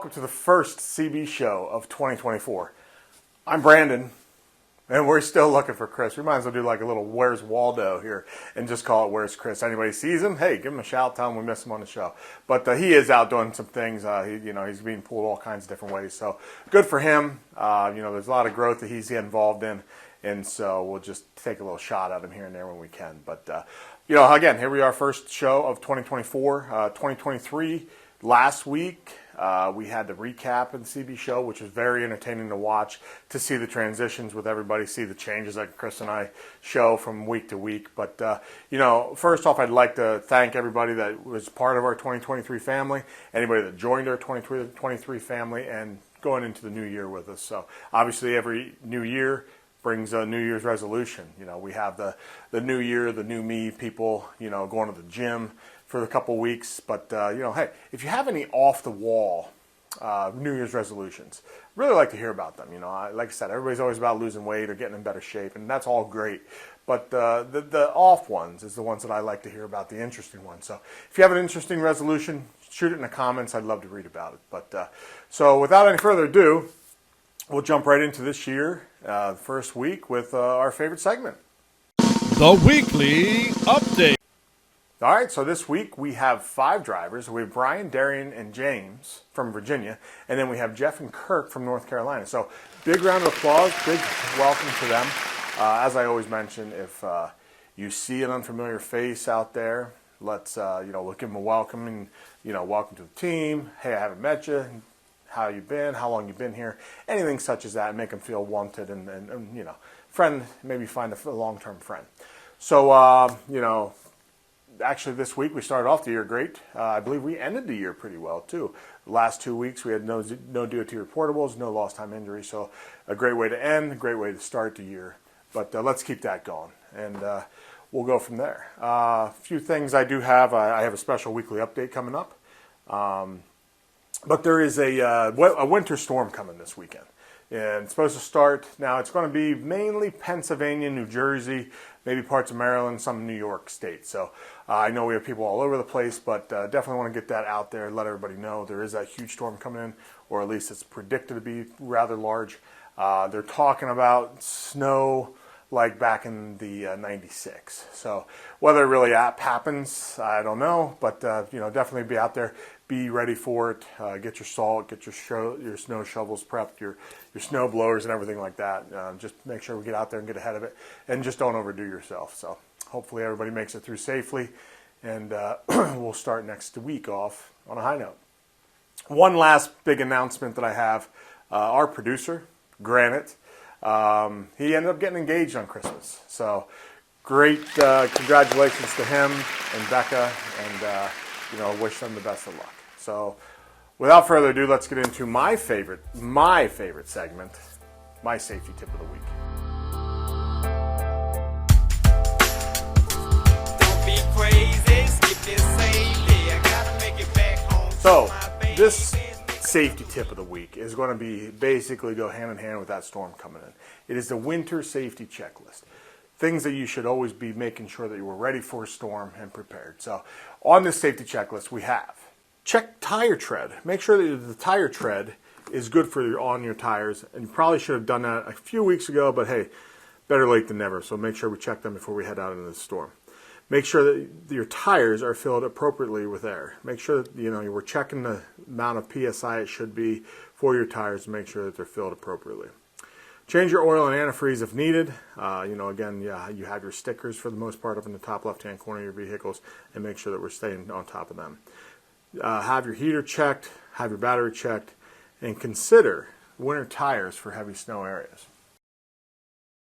welcome to the first CB show of 2024. I'm Brandon, and we're still looking for Chris. We might as well do like a little Where's Waldo here and just call it Where's Chris. Anybody sees him, hey, give him a shout, tell him we miss him on the show. But he is out doing some things. He's being pulled all kinds of different ways. So good for him. There's a lot of growth that he's involved in, and so we'll just take a little shot at him here and there when we can. But again, here we are, first show of 2024, 2023. Last week, we had the recap of the CB show, which was very entertaining to watch, to see the transitions with everybody, see the changes that Chris and I show from week to week. But, first off, I'd like to thank everybody that was part of our 2023 family, anybody that joined our 2023 family, and going into the new year with us. So, obviously, every new year brings a New Year's resolution. We have the new year, the new me people, going to the gym for a couple weeks. But, hey, if you have any off-the-wall New Year's resolutions, really like to hear about them. Like I said, everybody's always about losing weight or getting in better shape, and that's all great. But the off ones is the ones that I like to hear about, the interesting ones. So if you have an interesting resolution, shoot it in the comments. I'd love to read about it. But so without any further ado, we'll jump right into this year, first week, with our favorite segment, The Weekly Update. All right, so this week we have 5 drivers. We have Brian, Darian, and James from Virginia, and then we have Jeff and Kirk from North Carolina. So big round of applause, big welcome to them. As I always mention, if you see an unfamiliar face out there, let's we'll give them a welcome, and welcome to the team. Hey, I haven't met you. How you been? How long you been here? Anything such as that, and make them feel wanted, and friend. Maybe find a long-term friend. So actually, this week we started off the year great. I believe we ended the year pretty well too. The last 2 weeks we had no DOT reportables, no lost time injury. So a great way to end, a great way to start the year. But let's keep that going, and we'll go from there. A few things I do have. I have a special weekly update coming up. But there is a winter storm coming this weekend. And it's supposed to start, now it's going to be mainly Pennsylvania, New Jersey, maybe parts of Maryland, some New York State. So I know we have people all over the place, but definitely want to get that out there, let everybody know there is that huge storm coming in, or at least it's predicted to be rather large. They're talking about snow like back in the 96. So whether it really happens, I don't know, but definitely be out there. Be ready for it. Get your salt, get your snow shovels prepped, your snow blowers and everything like that. Just make sure we get out there and get ahead of it, and just don't overdo yourself. So hopefully everybody makes it through safely, and we'll start next week off on a high note. One last big announcement that I have, our producer, Granite, he ended up getting engaged on Christmas. So great, congratulations to him and Becca, and wish them the best of luck. So without further ado, let's get into my favorite segment, my safety tip of the week. Don't be crazy, skip this safely. I gotta make it back home. So this safety tip of the week is going to be basically go hand in hand with that storm coming in. It is the winter safety checklist. Things that you should always be making sure that you were ready for a storm and prepared. So on this safety checklist, we have check tire tread. Make sure that the tire tread is good on your tires. And you probably should have done that a few weeks ago, but hey, better late than never. So make sure we check them before we head out into the storm. Make sure that your tires are filled appropriately with air. Make sure that you were checking the amount of PSI it should be for your tires to make sure that they're filled appropriately. Change your oil and antifreeze if needed. You have your stickers for the most part up in the top left-hand corner of your vehicles, and make sure that we're staying on top of them. Have your heater checked, have your battery checked, and consider winter tires for heavy snow areas.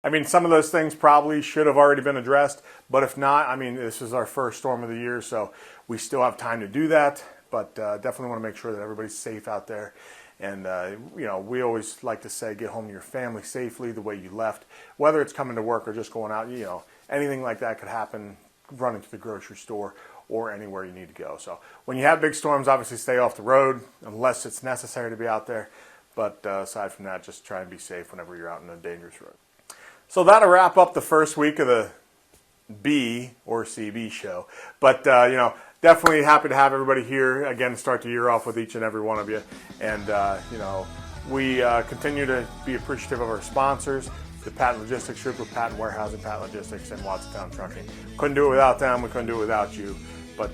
I mean, some of those things probably should have already been addressed, but if not, this is our first storm of the year, so we still have time to do that, but definitely want to make sure that everybody's safe out there. And, we always like to say, get home to your family safely the way you left, whether it's coming to work or just going out, anything like that could happen, running to the grocery store or anywhere you need to go. So when you have big storms, obviously stay off the road unless it's necessary to be out there. But aside from that, just try and be safe whenever you're out on a dangerous road. So that'll wrap up the first week of the B or CB show. But, definitely happy to have everybody here again. Start the year off with each and every one of you, and we continue to be appreciative of our sponsors, the Patent Logistics Group with Patent Warehousing, Patent Logistics, and Watsontown Trucking. Couldn't do it without them. We couldn't do it without you. But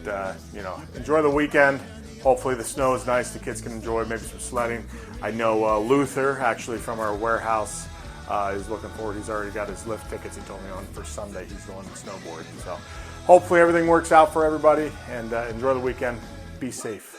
enjoy the weekend. Hopefully the snow is nice. The kids can enjoy maybe some sledding. I know Luther, actually from our warehouse, is looking forward. He's already got his lift tickets. He told me on for Sunday he's going to snowboard. So hopefully everything works out for everybody, and enjoy the weekend. Be safe.